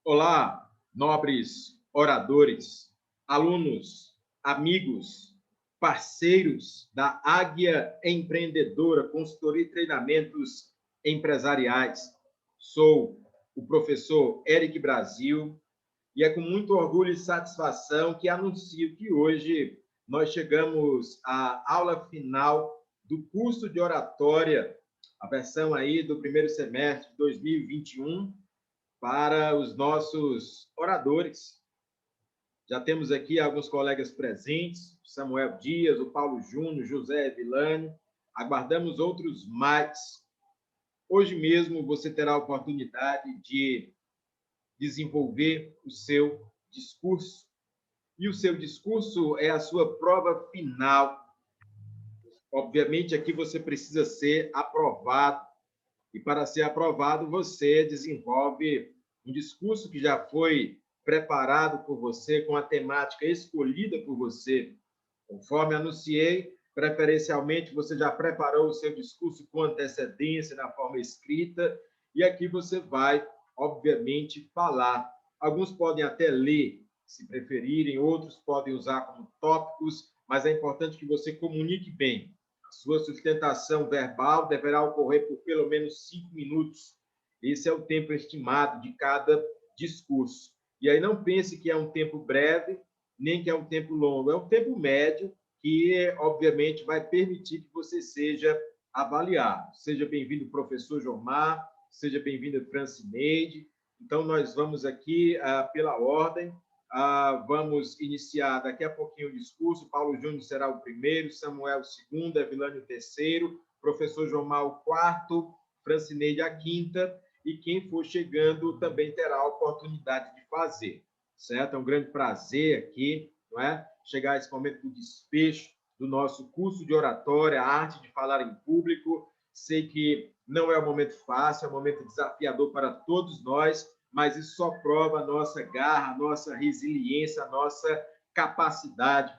Olá, nobres oradores, alunos, amigos, parceiros da Águia Empreendedora, consultoria e treinamentos empresariais. Sou o professor Eric Brasil e é com muito orgulho e satisfação que anuncio que hoje nós chegamos à aula final do curso de oratória, a versão aí do primeiro semestre de 2021, para os nossos oradores. Já temos aqui alguns colegas presentes, Samuel Dias, o Paulo Júnior, José Evilânio, aguardamos outros mais. Hoje mesmo você terá a oportunidade de desenvolver o seu discurso. E o seu discurso é a sua prova final. Obviamente, aqui você precisa ser aprovado. E para ser aprovado, você desenvolve um discurso que já foi preparado por você, com a temática escolhida por você. Conforme anunciei, preferencialmente você já preparou o seu discurso com antecedência, na forma escrita, e aqui você vai, obviamente, falar. Alguns podem até ler, se preferirem, outros podem usar como tópicos, mas é importante que você comunique bem. A sua sustentação verbal deverá ocorrer por pelo menos 5 minutos. Esse é o tempo estimado de cada discurso. E aí não pense que é um tempo breve, nem que é um tempo longo. É um tempo médio que, obviamente, vai permitir que você seja avaliado. Seja bem-vindo, professor Jomar, seja bem-vinda, Francineide. Então, nós vamos aqui pela ordem. Vamos iniciar daqui a pouquinho o discurso. Paulo Júnior será o primeiro, Samuel o segundo, Evilânio o terceiro, professor Jomar o quarto, Francineide a quinta, e quem for chegando também terá a oportunidade de fazer, certo? É um grande prazer aqui, não é? Chegar a esse momento do desfecho do nosso curso de oratória, a arte de falar em público. Sei que não é um momento fácil, é um momento desafiador para todos nós, mas isso só prova a nossa garra, a nossa resiliência, a nossa capacidade.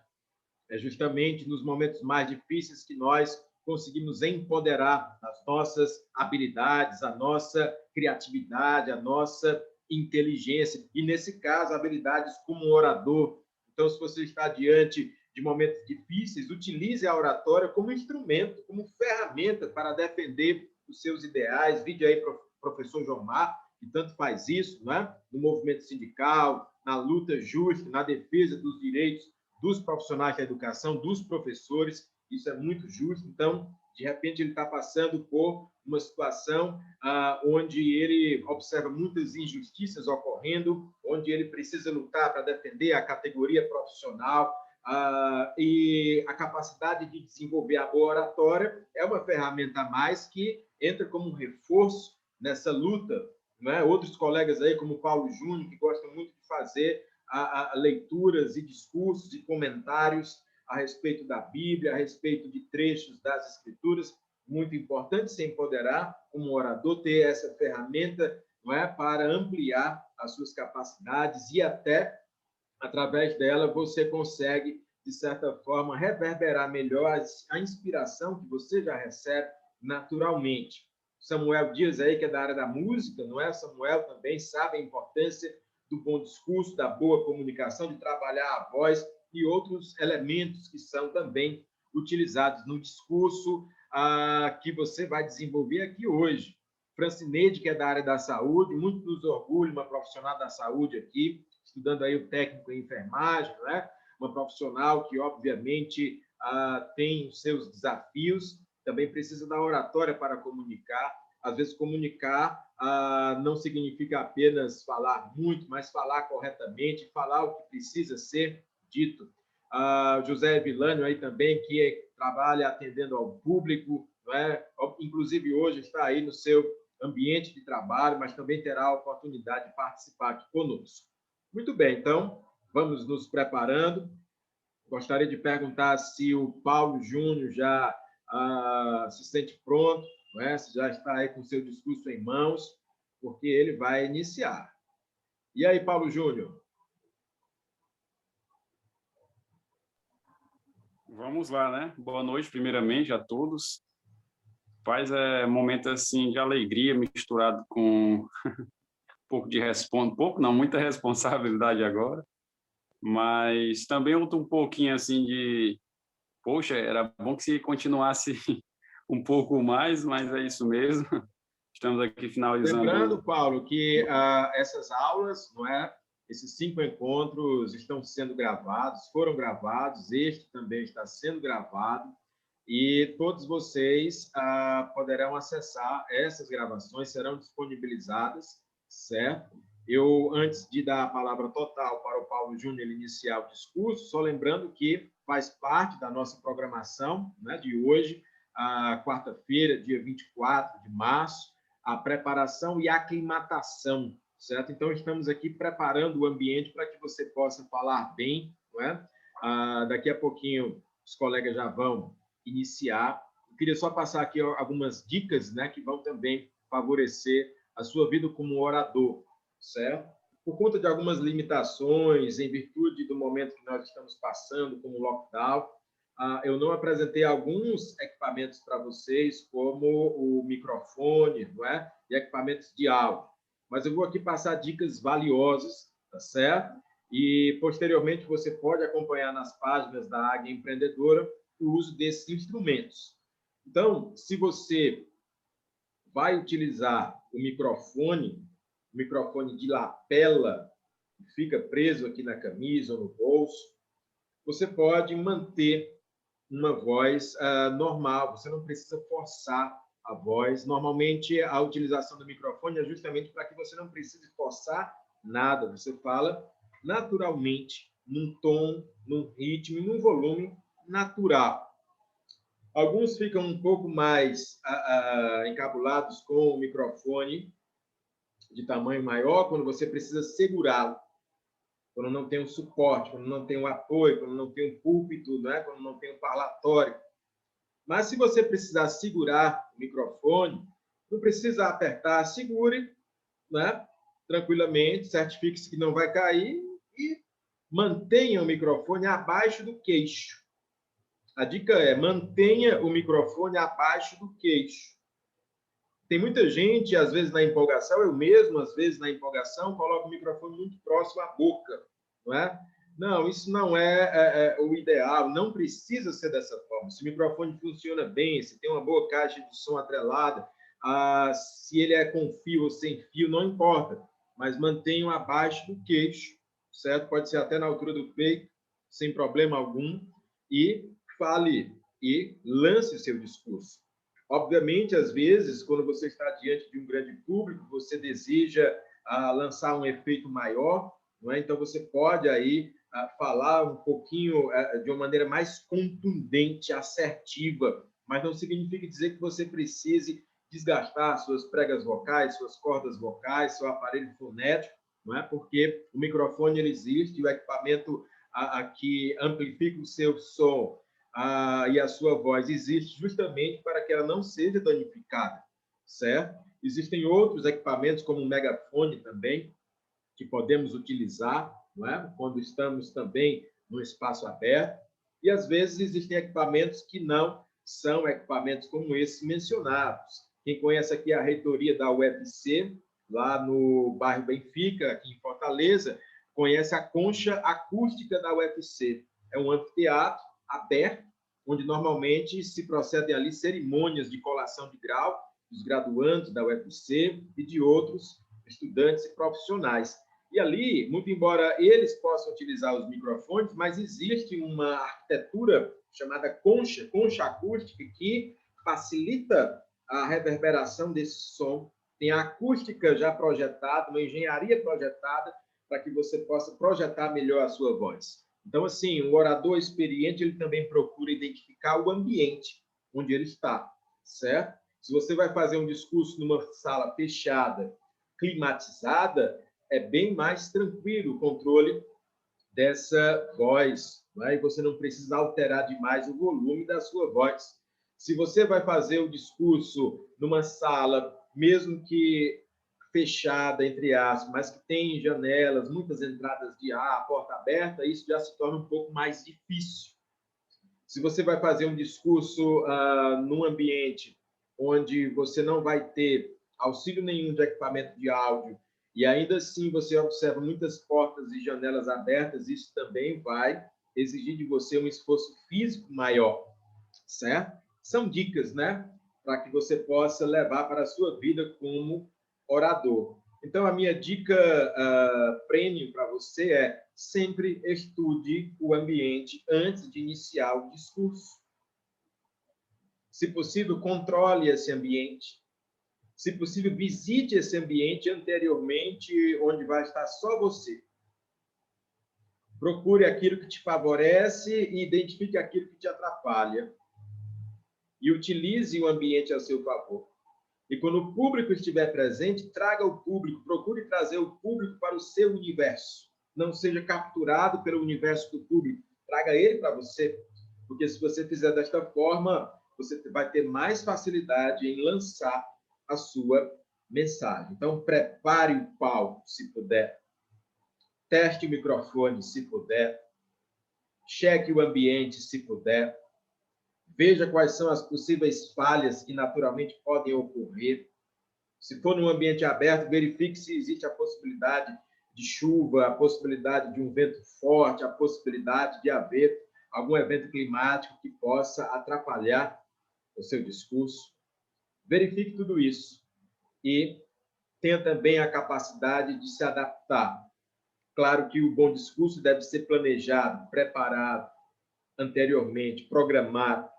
É justamente nos momentos mais difíceis que nós conseguimos empoderar as nossas habilidades, a nossa criatividade, a nossa inteligência, e, nesse caso, habilidades como orador. Então, se você está diante de momentos difíceis, utilize a oratória como instrumento, como ferramenta para defender os seus ideais. Vide aí, professor Jomar, que tanto faz isso, não é? No movimento sindical, na luta justa, na defesa dos direitos dos profissionais da educação, dos professores. Isso é muito justo. Então, de repente, ele está passando por uma situação onde ele observa muitas injustiças ocorrendo, onde ele precisa lutar para defender a categoria profissional, e a capacidade de desenvolver a boa oratória é uma ferramenta a mais que entra como um reforço nessa luta. Não é? Outros colegas aí, como o Paulo Júnior, que gostam muito de fazer a leituras e discursos e comentários a respeito da Bíblia, a respeito de trechos das Escrituras. Muito importante se empoderar como orador, ter essa ferramenta, não é, para ampliar as suas capacidades, e até através dela você consegue, de certa forma, reverberar melhor a inspiração que você já recebe naturalmente. Samuel Dias aí, que é da área da música, não é? Samuel também sabe a importância do bom discurso, da boa comunicação, de trabalhar a voz e outros elementos que são também utilizados no discurso que você vai desenvolver aqui hoje. Francineide, que é da área da saúde, muito nos orgulha, uma profissional da saúde aqui, estudando aí o técnico em enfermagem, não é? Uma profissional que, obviamente, tem os seus desafios, também precisa da oratória para comunicar. Às vezes, comunicar não significa apenas falar muito, mas falar corretamente, falar o que precisa ser dito. José Evilânio aí também, que trabalha atendendo ao público, não é? Inclusive hoje está aí no seu ambiente de trabalho, mas também terá a oportunidade de participar aqui conosco. Muito bem, então, vamos nos preparando. Gostaria de perguntar se o Paulo Júnior já se sente pronto, não é? Se já está aí com o seu discurso em mãos, porque ele vai iniciar. E aí, Paulo Júnior? Vamos lá, né? Boa noite, primeiramente, a todos. Faz momento assim de alegria misturado com pouco de pouco não, muita responsabilidade agora, mas também outro um pouquinho assim de, poxa, era bom que se continuasse um pouco mais, mas é isso mesmo. Estamos aqui finalizando. Lembrando, Paulo, que essas aulas, não é? Esses 5 encontros estão sendo gravados, foram gravados, este também está sendo gravado, e todos vocês poderão acessar essas gravações, serão disponibilizadas, certo? Eu, antes de dar a palavra total para o Paulo Júnior iniciar o discurso, só lembrando que faz parte da nossa programação, né, de hoje, quarta-feira, dia 24 de março, a preparação e aclimatação, certo? Então, estamos aqui preparando o ambiente para que você possa falar bem, não é? Daqui a pouquinho, os colegas já vão iniciar. Eu queria só passar aqui algumas dicas, né, que vão também favorecer a sua vida como orador, certo? Por conta de algumas limitações, em virtude do momento que nós estamos passando, como lockdown, eu não apresentei alguns equipamentos para vocês, como o microfone, não é? E equipamentos de áudio. Mas eu vou aqui passar dicas valiosas, tá certo? E, posteriormente, você pode acompanhar nas páginas da Águia Empreendedora o uso desses instrumentos. Então, se você vai utilizar o microfone de lapela, que fica preso aqui na camisa ou no bolso, você pode manter uma voz normal, você não precisa forçar a voz. Normalmente, a utilização do microfone é justamente para que você não precise forçar nada, você fala naturalmente, num tom, num ritmo, num volume natural. Alguns ficam um pouco mais encabulados com o microfone de tamanho maior, quando você precisa segurá-lo, quando não tem um suporte, quando não tem um apoio, quando não tem um púlpito, né? Quando não tem um parlatório. Mas se você precisar segurar o microfone, não precisa apertar, segure, né? Tranquilamente, certifique-se que não vai cair e mantenha o microfone abaixo do queixo. A dica é: mantenha o microfone abaixo do queixo. Tem muita gente, às vezes na empolgação, eu mesmo, às vezes na empolgação, coloco o microfone muito próximo à boca, não é? Não, isso não é o ideal, não precisa ser dessa forma. Se o microfone funciona bem, se tem uma boa caixa de som atrelada, se ele é com fio ou sem fio, não importa, mas mantenha abaixo do queixo, certo? Pode ser até na altura do peito, sem problema algum, e fale e lance o seu discurso. Obviamente, às vezes, quando você está diante de um grande público, você deseja lançar um efeito maior, não é? Então você pode aí falar um pouquinho de uma maneira mais contundente, assertiva, mas não significa dizer que você precise desgastar suas pregas vocais, suas cordas vocais, seu aparelho fonético, não é? Porque o microfone ele existe, o equipamento que amplifica o seu som e a sua voz existe justamente para que ela não seja danificada, certo? Existem outros equipamentos, como o megafone também, que podemos utilizar, não é? Quando estamos também no espaço aberto. E, às vezes, existem equipamentos que não são equipamentos como esses mencionados. Quem conhece aqui a reitoria da UFC, lá no bairro Benfica, aqui em Fortaleza, conhece a concha acústica da UFC. É um anfiteatro aberto, onde normalmente se procedem ali cerimônias de colação de grau dos graduandos da UFC e de outros estudantes e profissionais. E ali, muito embora eles possam utilizar os microfones, mas existe uma arquitetura chamada concha acústica, que facilita a reverberação desse som. Tem a acústica já projetada, uma engenharia projetada para que você possa projetar melhor a sua voz. Então, assim, um orador experiente, ele também procura identificar o ambiente onde ele está, certo? Se você vai fazer um discurso numa sala fechada, climatizada, é bem mais tranquilo o controle dessa voz, né? E você não precisa alterar demais o volume da sua voz. Se você vai fazer o discurso numa sala, mesmo que fechada, entre aspas, mas que tem janelas, muitas entradas de ar, porta aberta, isso já se torna um pouco mais difícil. Se você vai fazer um discurso num ambiente onde você não vai ter auxílio nenhum de equipamento de áudio e ainda assim você observa muitas portas e janelas abertas, isso também vai exigir de você um esforço físico maior, certo? São dicas, né? Para que você possa levar para a sua vida como orador. Então, a minha dica premium para você é sempre estude o ambiente antes de iniciar o discurso. Se possível, controle esse ambiente. Se possível, visite esse ambiente anteriormente, onde vai estar só você. Procure aquilo que te favorece e identifique aquilo que te atrapalha. E utilize o ambiente a seu favor. E quando o público estiver presente, traga o público, procure trazer o público para o seu universo. Não seja capturado pelo universo do público, traga ele para você. Porque se você fizer desta forma, você vai ter mais facilidade em lançar a sua mensagem. Então, prepare o palco, se puder. Teste o microfone, se puder. Cheque o ambiente, se puder. Veja quais são as possíveis falhas que naturalmente podem ocorrer. Se for num ambiente aberto, verifique se existe a possibilidade de chuva, a possibilidade de um vento forte, a possibilidade de haver algum evento climático que possa atrapalhar o seu discurso. Verifique tudo isso e tenha também a capacidade de se adaptar. Claro que o bom discurso deve ser planejado, preparado anteriormente, programado,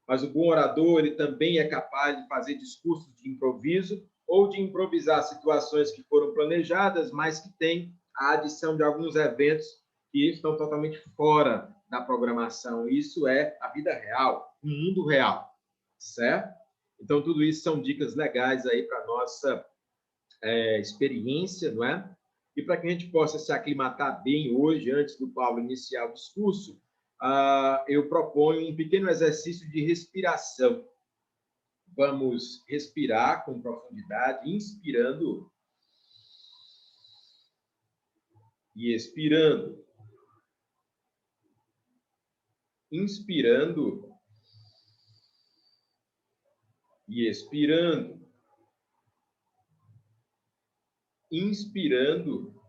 mas o bom orador ele também é capaz de fazer discursos de improviso ou de improvisar situações que foram planejadas, mas que têm a adição de alguns eventos que estão totalmente fora da programação. Isso é a vida real, o mundo real, certo? Então, tudo isso são dicas legais aí para a nossa experiência, não é? E para que a gente possa se aclimatar bem hoje, antes do Paulo iniciar o discurso, eu proponho um pequeno exercício de respiração. Vamos respirar com profundidade, inspirando e expirando. Inspirando e expirando. Inspirando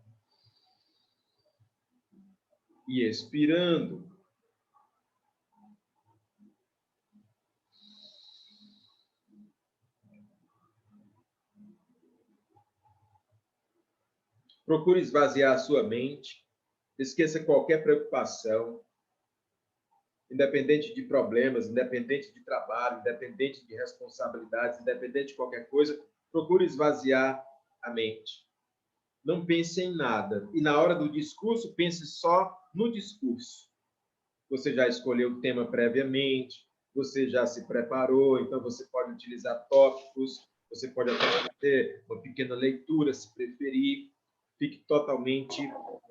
e expirando. Procure esvaziar a sua mente. Esqueça qualquer preocupação, independente de problemas, independente de trabalho, independente de responsabilidades, independente de qualquer coisa, procure esvaziar a mente. Não pense em nada. E na hora do discurso, pense só no discurso. Você já escolheu o tema previamente, você já se preparou, então você pode utilizar tópicos, você pode até fazer uma pequena leitura, se preferir. Fique totalmente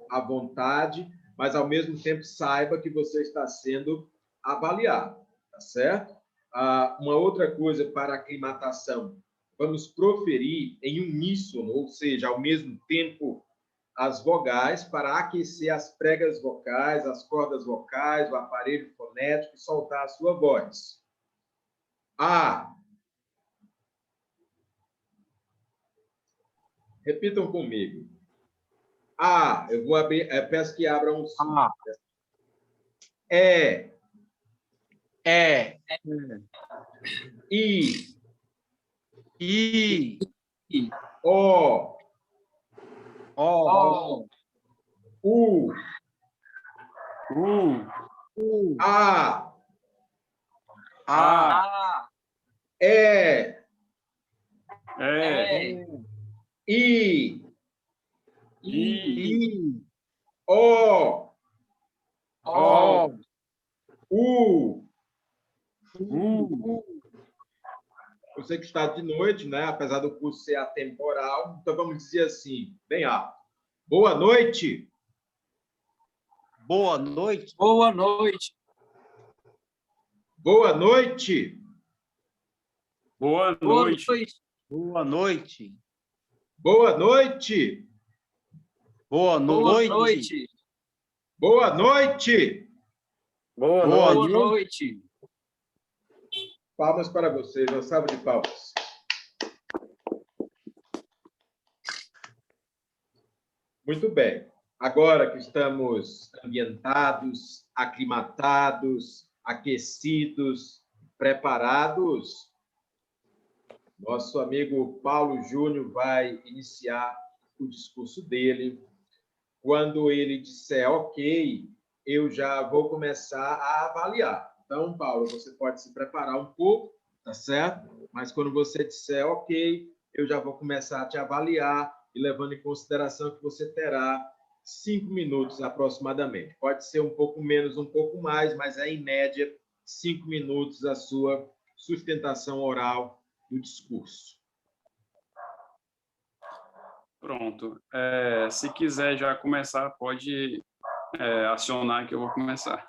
à vontade, mas, ao mesmo tempo, saiba que você está sendo avaliado, tá certo? Uma outra coisa para aclimatação, vamos proferir em uníssono, ou seja, ao mesmo tempo, as vogais para aquecer as pregas vocais, as cordas vocais, o aparelho fonético e soltar a sua voz. A. Repitam comigo. A. Eu vou abrir, peço que abram um som. A. É. É. I. I. O. O. U. A. A. É. É. I. I. O. O. U. Eu sei que está de noite, né? Apesar do curso ser atemporal, então vamos dizer assim, bem alto. Boa noite. Boa noite. Boa noite. Boa noite. Boa Boa noite. noite. Boa noite. Boa noite. Boa noite. Boa noite. Boa noite. Palmas para vocês, uma salva de palmas. Muito bem. Agora que estamos ambientados, aclimatados, aquecidos, preparados, nosso amigo Paulo Júnior vai iniciar o discurso dele. Quando ele disser ok, eu já vou começar a avaliar. Então, Paulo, você pode se preparar um pouco, tá certo? Mas quando você disser ok, eu já vou começar a te avaliar e levando em consideração que você terá 5 minutos aproximadamente. Pode ser um pouco menos, um pouco mais, mas é em média 5 minutos a sua sustentação oral do discurso. Pronto. Se quiser já começar, pode acionar que eu vou começar.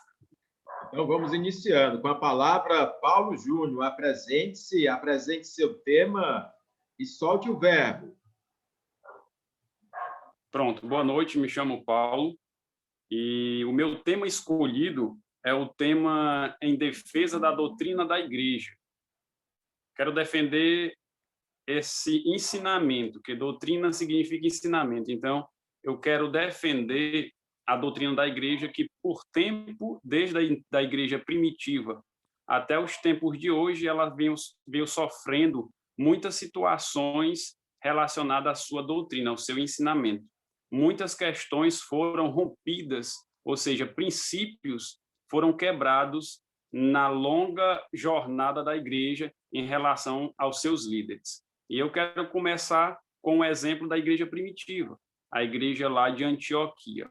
Então, vamos iniciando com a palavra Paulo Júnior. Apresente-se, apresente seu tema e solte o verbo. Pronto. Boa noite, me chamo Paulo e o meu tema escolhido é o tema em defesa da doutrina da igreja. Quero defender esse ensinamento, que doutrina significa ensinamento. Então, eu quero defender a doutrina da igreja que, por tempo, desde a igreja primitiva até os tempos de hoje, ela veio sofrendo muitas situações relacionadas à sua doutrina, ao seu ensinamento. Muitas questões foram rompidas, ou seja, princípios foram quebrados na longa jornada da igreja em relação aos seus líderes. E eu quero começar com o exemplo da igreja primitiva, a igreja lá de Antioquia.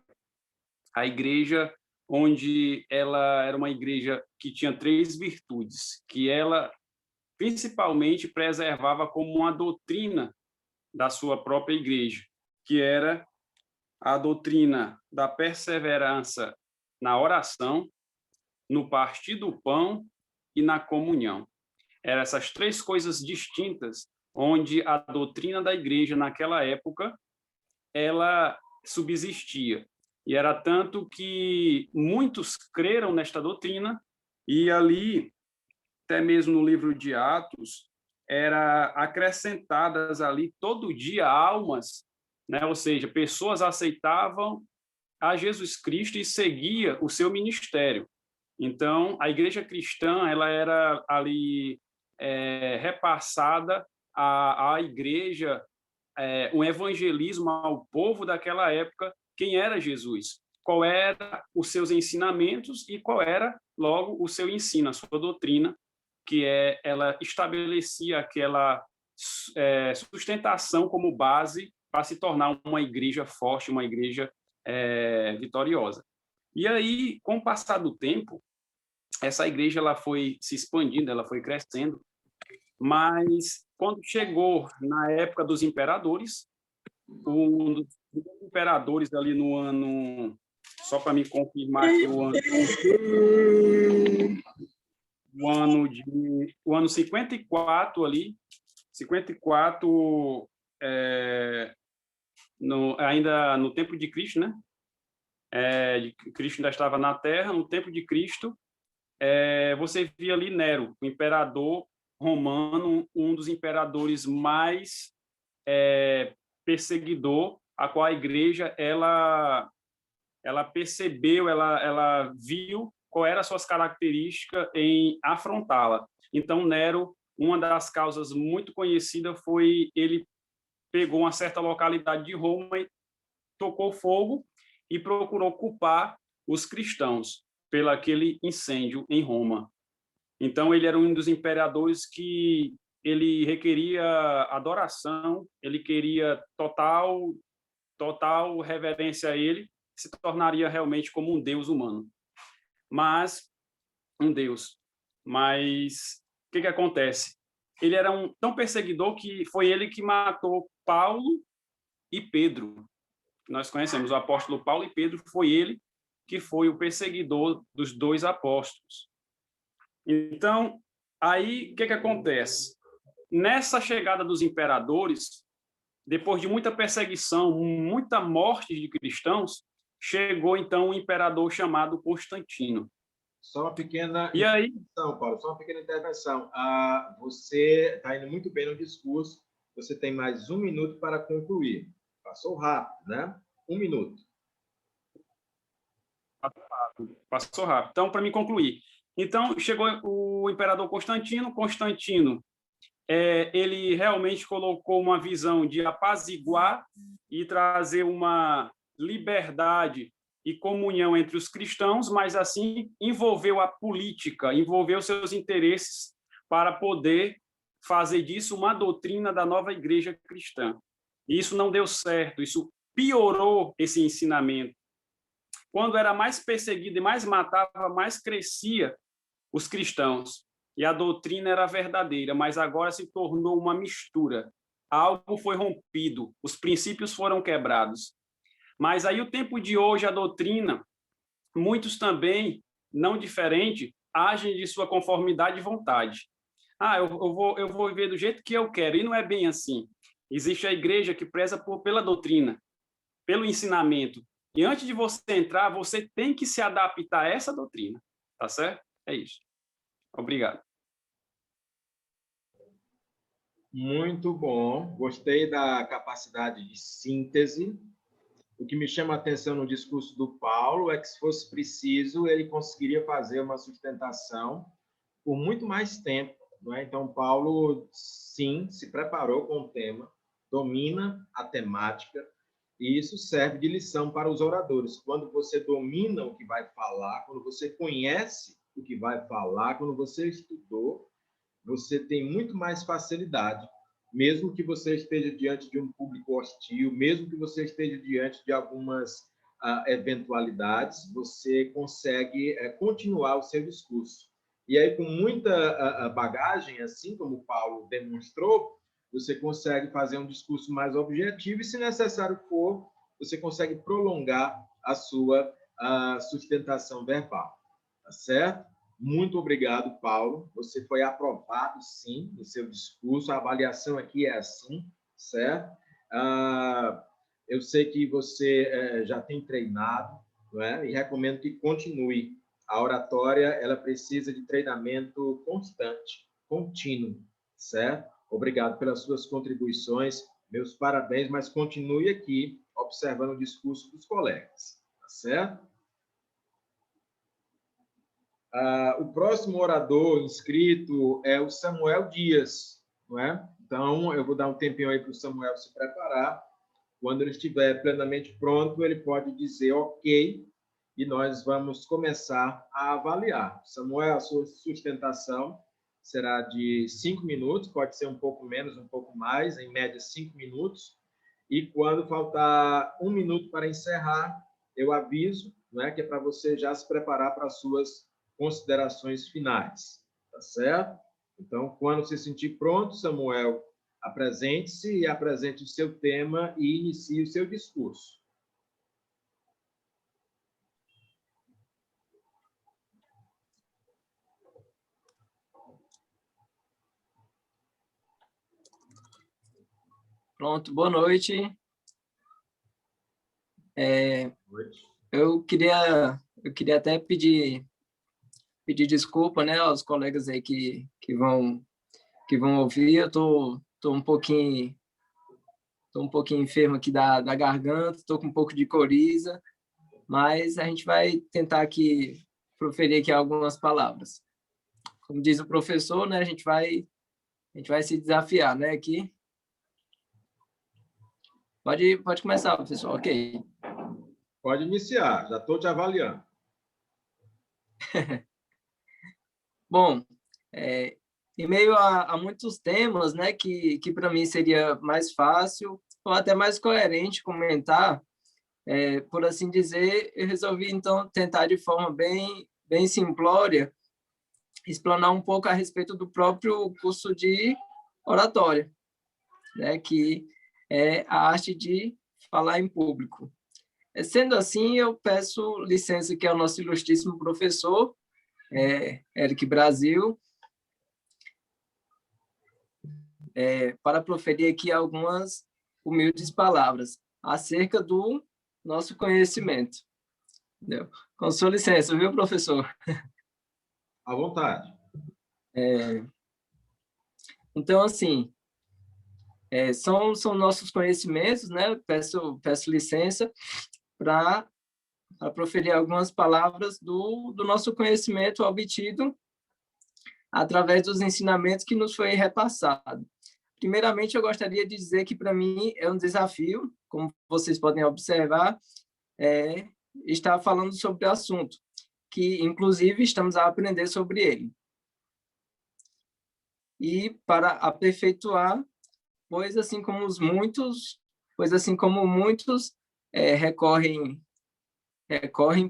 A igreja onde ela era uma igreja que tinha 3 virtudes, que ela principalmente preservava como uma doutrina da sua própria igreja, que era a doutrina da perseverança na oração, no partir do pão e na comunhão. Eram essas 3 coisas distintas onde a doutrina da igreja naquela época ela subsistia. E era tanto que muitos creram nesta doutrina e ali, até mesmo no livro de Atos, era acrescentadas ali todo dia almas, né? Ou seja, pessoas aceitavam a Jesus Cristo e seguia o seu ministério. Então, a igreja cristã ela era ali repassada à igreja, um evangelismo ao povo daquela época, quem era Jesus, qual era os seus ensinamentos e qual era, logo, o seu ensino, a sua doutrina, que ela estabelecia aquela sustentação como base para se tornar uma igreja forte, uma igreja vitoriosa. E aí, com o passar do tempo, essa igreja ela foi se expandindo, ela foi crescendo, mas quando chegou na época dos imperadores, um dos imperadores ali no ano, só para me confirmar aqui o ano 54 ali, 54 ainda no tempo de Cristo, né? Cristo ainda estava na Terra, no tempo de Cristo, você via ali Nero, o imperador romano, um dos imperadores mais perseguidor, a qual a igreja ela percebeu, ela viu qual eram as suas características em afrontá-la. Então, Nero, uma das causas muito conhecidas foi ele pegou uma certa localidade de Roma e tocou fogo e procurou culpar os cristãos pelo aquele incêndio em Roma. Então, ele era um dos imperadores que ele requeria adoração, ele queria total reverência a ele, se tornaria realmente como um deus humano. Mas, um deus. Mas, o que acontece? Ele era tão perseguidor que foi ele que matou Paulo e Pedro. Nós conhecemos o apóstolo Paulo e Pedro, foi ele que foi o perseguidor dos 2 apóstolos. Então, aí, o que acontece? Nessa chegada dos imperadores, depois de muita perseguição, muita morte de cristãos, chegou, então, um imperador chamado Constantino. Só uma pequena intervenção, Paulo, só uma pequena intervenção. Você está indo muito bem no discurso, você tem mais 1 minuto para concluir. Passou rápido, né? 1 minuto. Passou rápido. Então, para me concluir. Então, chegou o imperador Constantino. Constantino, ele realmente colocou uma visão de apaziguar e trazer uma liberdade e comunhão entre os cristãos, mas, assim, envolveu a política, envolveu seus interesses para poder fazer disso uma doutrina da nova igreja cristã. E isso não deu certo, isso piorou esse ensinamento. Quando era mais perseguido e mais matava, mais crescia os cristãos. E a doutrina era verdadeira, mas agora se tornou uma mistura. Algo foi rompido, os princípios foram quebrados. Mas aí o tempo de hoje, a doutrina, muitos também, não diferente, agem de sua conformidade e vontade. Eu vou viver do jeito que eu quero, e não é bem assim. Existe a igreja que preza pela doutrina, pelo ensinamento. E antes de você entrar, você tem que se adaptar a essa doutrina. Tá certo? É isso. Obrigado. Muito bom. Gostei da capacidade de síntese. O que me chama a atenção no discurso do Paulo é que, se fosse preciso, ele conseguiria fazer uma sustentação por muito mais tempo, não é? Então, Paulo, sim, se preparou com o tema, domina a temática, e isso serve de lição para os oradores. Quando você domina o que vai falar, quando você conhece o que vai falar, quando você estudou, você tem muito mais facilidade, mesmo que você esteja diante de um público hostil, mesmo que você esteja diante de algumas eventualidades, você consegue continuar o seu discurso. E aí, com muita bagagem, assim como o Paulo demonstrou, você consegue fazer um discurso mais objetivo e, se necessário for, você consegue prolongar a sua sustentação verbal. Tá certo? Muito obrigado, Paulo. Você foi aprovado, sim, no seu discurso. A avaliação aqui é assim, certo? Eu sei que você já tem treinado, não é? E recomendo que continue. A oratória, ela precisa de treinamento constante, contínuo, certo? Obrigado pelas suas contribuições. Meus parabéns, mas continue aqui observando o discurso dos colegas, tá certo? O próximo orador inscrito é o Samuel Dias, não é? Então, eu vou dar um tempinho aí para o Samuel se preparar. Quando ele estiver plenamente pronto, ele pode dizer ok, e nós vamos começar a avaliar. Samuel, a sua sustentação será de 5 minutos, pode ser um pouco menos, um pouco mais, em média 5 minutos. E quando faltar 1 minuto para encerrar, eu aviso, não é, que é para você já se preparar para as suas considerações finais, tá certo? Então, quando se sentir pronto, Samuel, apresente-se e apresente o seu tema e inicie o seu discurso. Pronto, boa noite. Eu queria até pedir desculpa, né, aos colegas aí que vão ouvir. Eu tô um pouquinho enfermo aqui da garganta, tô com um pouco de coriza, mas a gente vai tentar aqui proferir aqui algumas palavras. Como diz o professor, né, a gente vai se desafiar, né, aqui. Pode começar, professor. Ok. Pode iniciar, já estou te avaliando. Bom, em meio a muitos temas, né, que para mim seria mais fácil ou até mais coerente comentar, por assim dizer, eu resolvi então tentar de forma bem simplória explanar um pouco a respeito do próprio curso de oratória, né, que é a arte de falar em público. Sendo assim, eu peço licença aqui ao nosso ilustríssimo professor, Eric Brasil, para proferir aqui algumas humildes palavras acerca do nosso conhecimento. Entendeu? Com sua licença, viu, professor? À vontade. Então, assim, São nossos conhecimentos, né? Peço licença para proferir algumas palavras do nosso conhecimento obtido através dos ensinamentos que nos foi repassado. Primeiramente, eu gostaria de dizer que, para mim, é um desafio, como vocês podem observar, estar falando sobre o assunto, que, inclusive, estamos a aprender sobre ele. E, para aperfeiçoar, pois assim como muitos recorrem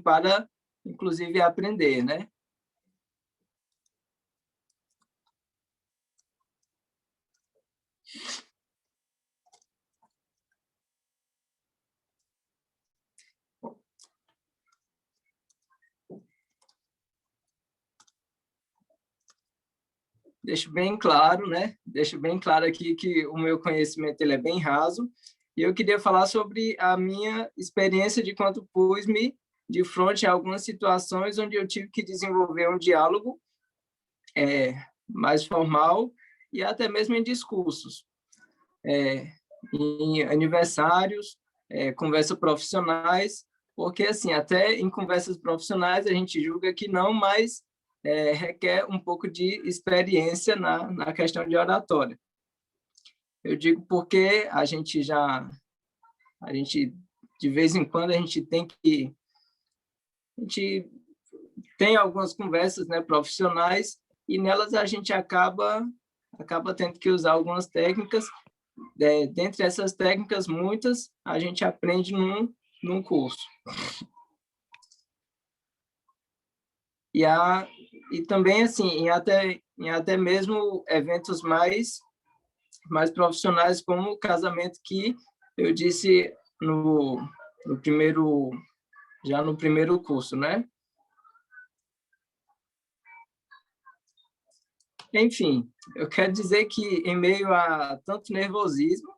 para, inclusive, aprender, né? Deixo bem claro, né? Deixo bem claro aqui que o meu conhecimento ele é bem raso, e eu queria falar sobre a minha experiência de quando pus-me de frente a algumas situações onde eu tive que desenvolver um diálogo mais formal e até mesmo em discursos, em aniversários, conversas profissionais, porque assim, até em conversas profissionais a gente julga que não, mas requer um pouco de experiência na questão de oratória. Eu digo porque a gente de vez em quando a gente tem algumas conversas, né, profissionais, e nelas a gente acaba tendo que usar algumas técnicas. Dentre essas técnicas, muitas a gente aprende num curso. E também, assim, em até mesmo eventos mais profissionais, como o casamento, que eu disse no primeiro curso, né? Enfim, eu quero dizer que, em meio a tanto nervosismo,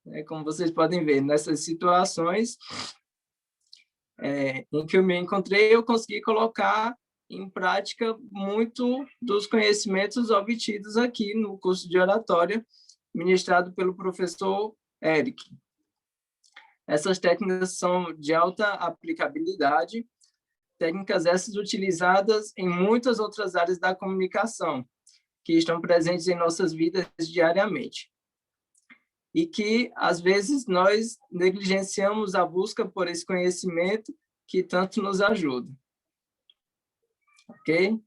né, como vocês podem ver, nessas situações em que eu me encontrei, eu consegui colocar em prática muito dos conhecimentos obtidos aqui no curso de oratória, ministrado pelo professor Eric. Essas técnicas são de alta aplicabilidade, técnicas essas utilizadas em muitas outras áreas da comunicação, que estão presentes em nossas vidas diariamente. E que, às vezes, nós negligenciamos a busca por esse conhecimento que tanto nos ajuda. Ok?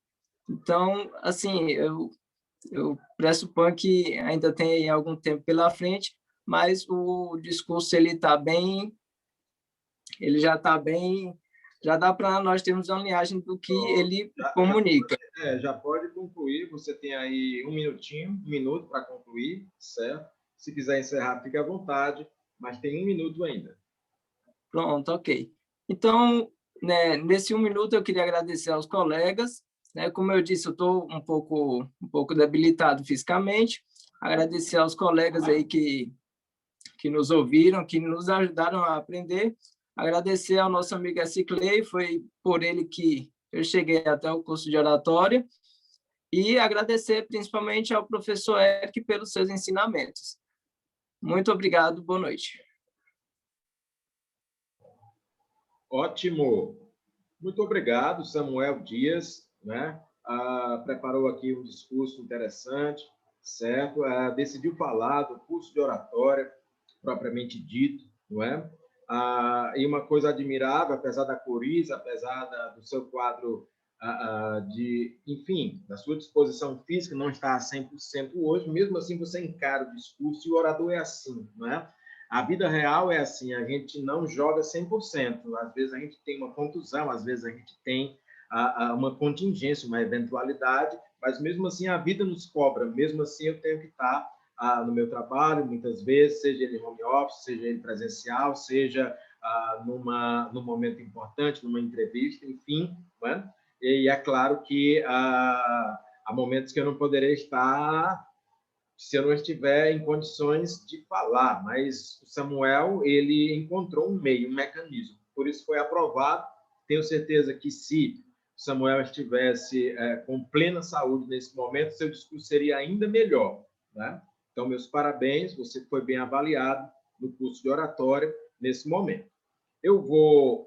Então, assim, eu pressuponho que ainda tem algum tempo pela frente, mas o discurso ele já está bem, já dá para nós termos uma linhagem do que ele comunica. Já pode concluir, você tem aí um minuto para concluir, certo? Se quiser encerrar, fique à vontade, mas tem 1 minuto ainda. Pronto, ok. Então, né, nesse 1 minuto eu queria agradecer aos colegas, né? Como eu disse, eu estou um pouco debilitado fisicamente. Agradecer aos colegas aí que nos ouviram, que nos ajudaram a aprender. Agradecer ao nosso amigo Clay, foi por ele que eu cheguei até o curso de oratória. E agradecer principalmente ao professor Eric pelos seus ensinamentos. Muito obrigado, boa noite. Ótimo. Muito obrigado, Samuel Dias, né? Preparou aqui um discurso interessante, certo? Decidiu falar do curso de oratória, propriamente dito, não é? E uma coisa admirável, apesar da coriza, apesar do seu quadro enfim, da sua disposição física não está a 100% hoje, mesmo assim você encara o discurso, e o orador é assim, não é? A vida real é assim, a gente não joga 100%, às vezes a gente tem uma contusão, às vezes a gente tem uma contingência, uma eventualidade, mas mesmo assim a vida nos cobra, mesmo assim eu tenho que estar no meu trabalho, muitas vezes, seja ele home office, seja ele presencial, seja num momento importante, numa entrevista, enfim, não é? E é claro que há momentos que eu não poderei estar se eu não estiver em condições de falar, mas o Samuel ele encontrou um meio, um mecanismo, por isso foi aprovado. Tenho certeza que se Samuel estivesse com plena saúde nesse momento, seu discurso seria ainda melhor, né? Então, meus parabéns, você foi bem avaliado no curso de oratória nesse momento. Eu vou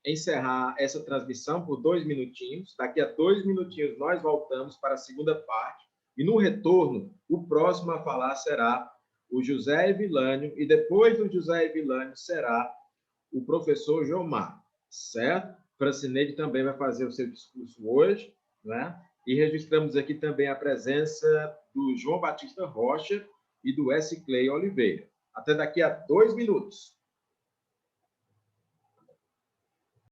encerrar essa transmissão por 2 minutinhos. Daqui a 2 minutinhos, nós voltamos para a segunda parte. E, no retorno, o próximo a falar será o José Evilânio, e depois do José Evilânio será o professor Jomar, certo? Francineide também vai fazer o seu discurso hoje, né? E registramos aqui também a presença do João Batista Rocha e do S. Clay Oliveira. Até daqui a 2 minutos.